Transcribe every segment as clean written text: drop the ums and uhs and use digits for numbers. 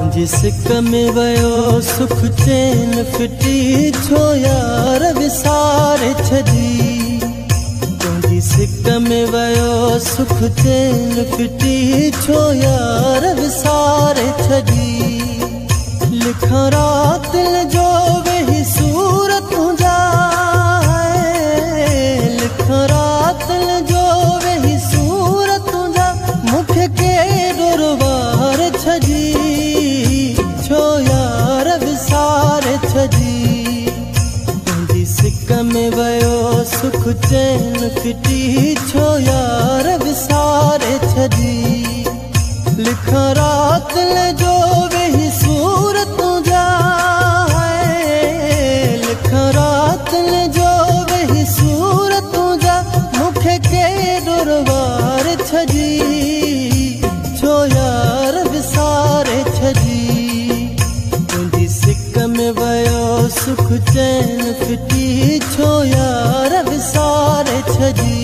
सिक में वयो सुख चैन फिटी छो यार विसारे छदी। तुंहिंजी सिक में वयो सुख चैन फिटी छो यार विसारे छदी। लिखां रात जो वही सूरत तुंहिंजा लिखां रात जो वही सूरत तुंहिंजा मूंखे केॾो रुवार छदी। छो यार विसारे छदी। तुंहिंजी सिक में वयो सुख चैन फिटी छो यार विसारे छदी। लिखां रात जो वही सूरत तुंहिंजा लिखां रात जो वही सूरत तुंहिंजा मूंखे केॾो रुवार छदी। छो यार विसारे छदी। सिक में वयो सुख चैन फिटी छो यार विसारे छदी।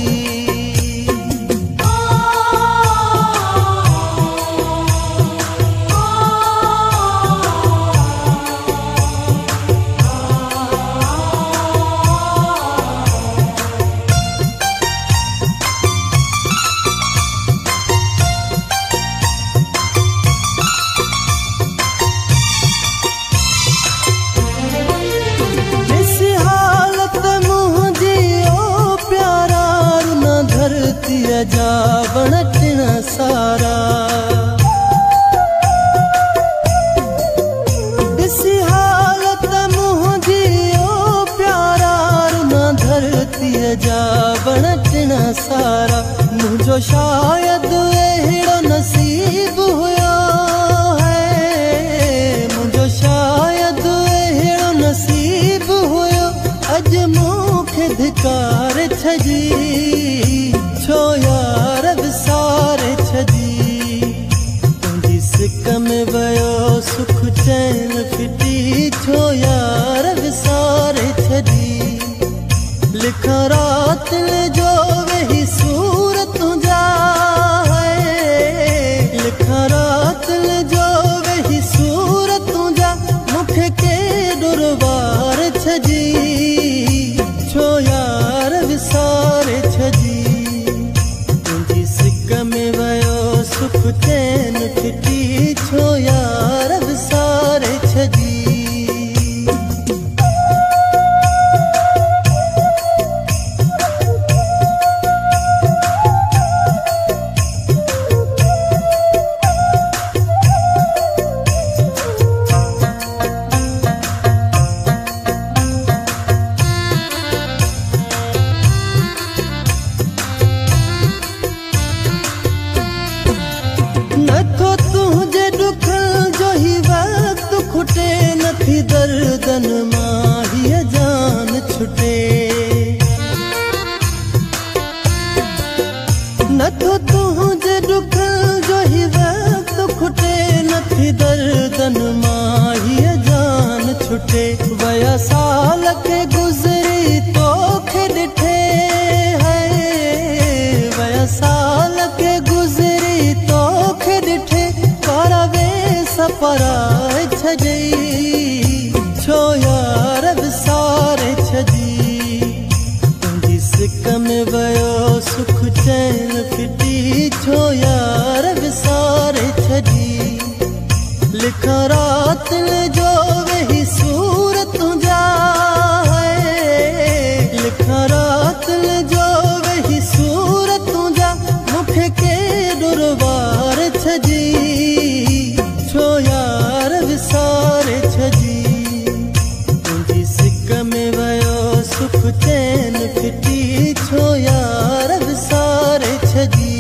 जा वण टिण सारा ॾिसी हालत मुंहिंजी ओ प्यारा रुना धरतीअ जा वण टिण सारा। मुंहिंजो शायदि अहिड़ो नसीब हुयो मुंहिंजो शायदि अहिड़ो नसीब हुयो अॼु मूंखे धिकार छदी। छो यार विसारे छदी। तुंहिंजी सिक में वयो सुख चैन फिटी छो यार विसारे छदी। लिखां रात जो वही सूरत तुंहिंजा लिखां रात जो वही सूरत तुंहिंजा मूंखे केॾो रुवार छदी। छो यार विसारे छदी। में वयो सुख चैन फिटी छो यार विसारे छदी। दर्दन मां हीअ जान छुटे नथो तुंहिंजे दुख जो ही वक्त खुटे। नथी दर्दन मां हीअ जान छुटे। वया साल के गुज़री तोखे ॾिठे वया साल के गुज़री तोखे ॾिठे पर वे सपराए छॾई। छो यार विसारे छदी। तुंहिंजी सिक में वयो सुख चैन फिटी छो यार विसारे छदी। लिखां रात जो वही सूरत तुंहिंजा लिखां रात जो वही सूरत तुंहिंजा मूंखे केॾो रुवार छदी। छो यार विसारे छदी। में वयो सुख चैन फिटी छो यार विसारे छदी।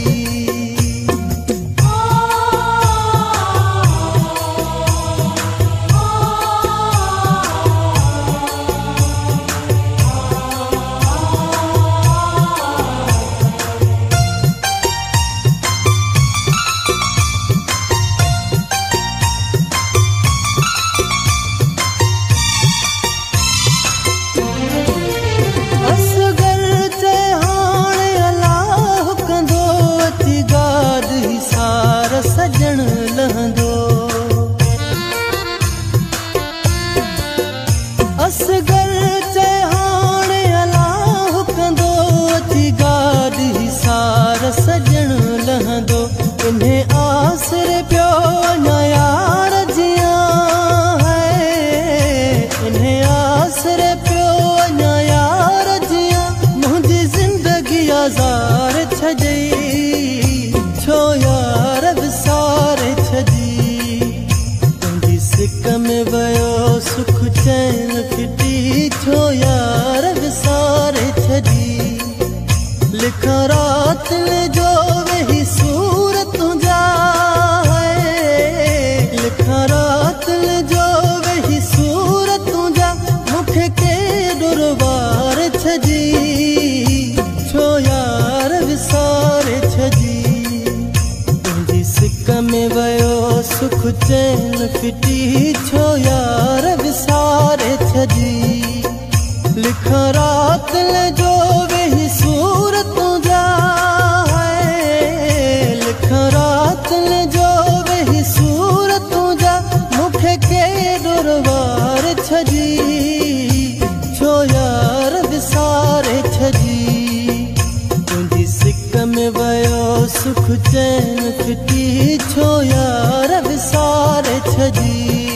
चैन फिटी छो यार विसारे छजी। लिखा रात जो वही सूरत तुझा है, लिखा रात जो वही सूरत तुझा मुखे के दुरबार छजी। छो यार विसारे छजी, तुझी सिक में वयो सुख चैन फिटी छो यार विसारे छजी। लिखा रात जो वही सूरत तुझा है, लिखा रात जो वही सूरत तुझा मुखे के दुरबार छजी। छो यार विसारे छजी, तुझी सिक में वयो सुख चैन फिटी छो यार विसारे छजी।